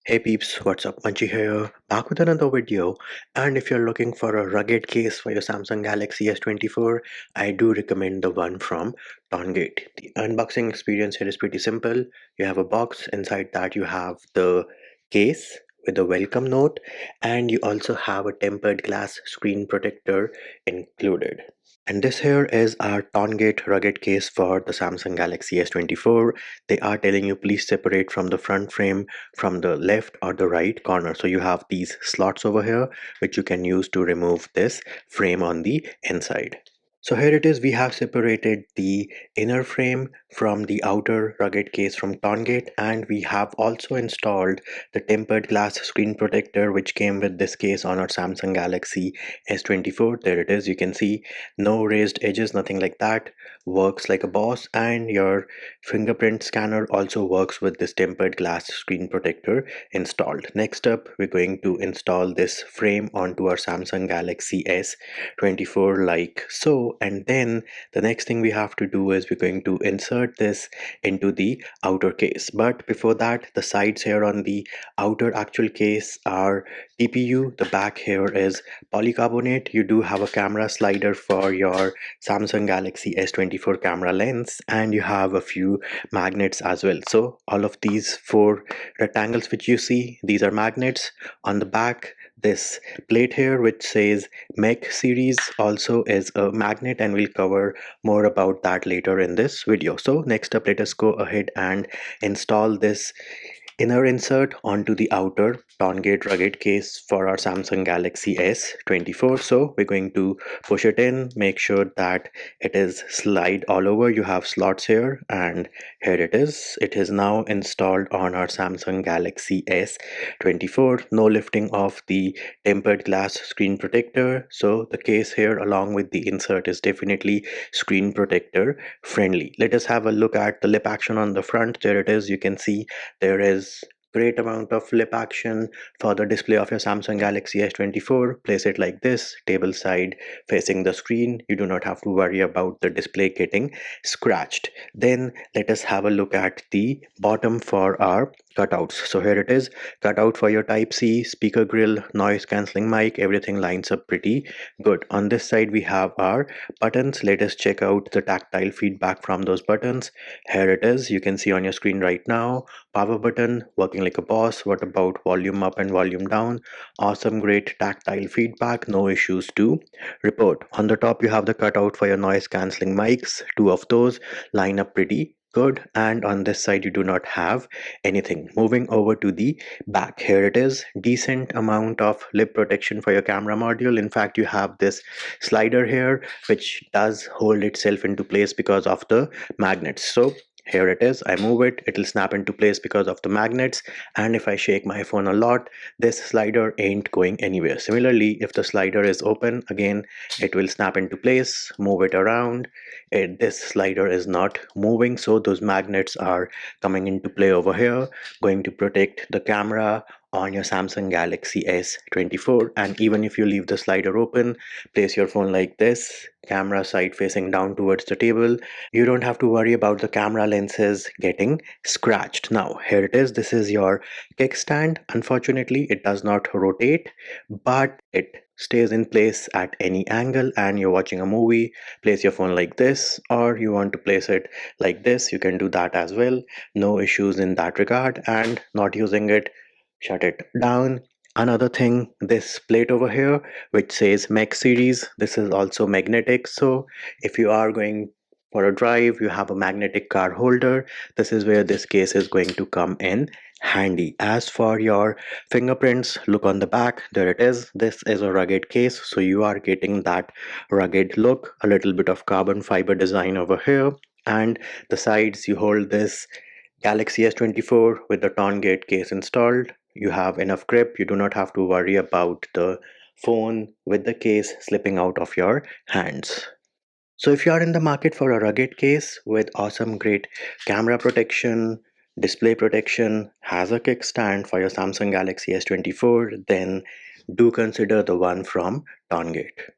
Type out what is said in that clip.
Hey peeps, what's up? Manchi here, back with another video. And if you're looking for a rugged case for your Samsung Galaxy S24, I do recommend the one from Tongate. The unboxing experience here is pretty simple. You have a box, inside that you have the case with a welcome note, and you also have a tempered glass screen protector included. And this here is our Tongate Rugged Case for the Samsung Galaxy S24. They are telling you please separate from the front frame from the left or the right corner. So you have these slots over here which you can use to remove this frame on the inside. So here it is, we have separated the inner frame from the outer rugged case from Tongate, and we have also installed the tempered glass screen protector which came with this case on our Samsung Galaxy S24. There it is, you can see no raised edges, nothing like that. Works like a boss, and your fingerprint scanner also works with this tempered glass screen protector installed. Next up, we're going to install this frame onto our Samsung Galaxy S24 like so, and then the next thing we have to do is we're going to insert this into the outer case. But before that, the sides here on the outer actual case are TPU. The back here is polycarbonate. You do have a camera slider for your Samsung Galaxy S24 camera lens, and you have a few magnets as well. So all of these four rectangles which you see, these are magnets. On the back, this plate here which says Mech series also is a magnet, and we'll cover more about that later in this video. So next up, let us go ahead and install this inner insert onto the outer Tongate rugged case for our Samsung Galaxy S24. So we're going to push it in, make sure that it is slide all over. You have slots here, and here it is. It is now installed on our Samsung Galaxy S24. No lifting of the tempered glass screen protector. So the case here along with the insert is definitely screen protector friendly. Let us have a look at the lip action on the front. There it is. You can see there is great amount of lip action for the display of your Samsung Galaxy S24. Place it like this, table side facing the screen. You do not have to worry about the display getting scratched. Then let us have a look at the bottom for our cutouts. So here it is, cutout for your type C, speaker grill, noise cancelling mic, everything lines up pretty good. On this side we have our buttons. Let us check out the tactile feedback from those buttons. Here it is, you can see on your screen right now. Power button working like a boss. What about volume up and volume down? Awesome, great tactile feedback, no issues to report. On the top you have the cutout for your noise cancelling mics. Two of those line up pretty good, and on this side you do not have anything. Moving over to the back, here it is, decent amount of lip protection for your camera module. In fact, you have this slider here which does hold itself into place because of the magnets. So here it is, I move it, it will snap into place because of the magnets, and if I shake my phone a lot, this slider ain't going anywhere. Similarly, if the slider is open, again it will snap into place. Move it around, this slider is not moving, so those magnets are coming into play over here, going to protect the camera on your Samsung Galaxy S24. And even if you leave the slider open, place your phone like this, camera side facing down towards the table, you don't have to worry about the camera lenses getting scratched. Now here it is, this is your kickstand. Unfortunately it does not rotate, but it stays in place at any angle. And you're watching a movie, place your phone like this, or you want to place it like this, you can do that as well. No issues in that regard. And not using it, shut it down. Another thing, this plate over here which says Mech series, this is also magnetic. So if you are going for a drive, you have a magnetic car holder, this is where this case is going to come in handy. As for your fingerprints, look on the back, there it is. This is a rugged case, so you are getting that rugged look, a little bit of carbon fiber design over here. And the sides, you hold this Galaxy S24 with the Tongate case installed. You have enough grip, you do not have to worry about the phone with the case slipping out of your hands. So if you are in the market for a rugged case with awesome great camera protection, display protection, has a kickstand for your Samsung Galaxy S24, then do consider the one from Tongate.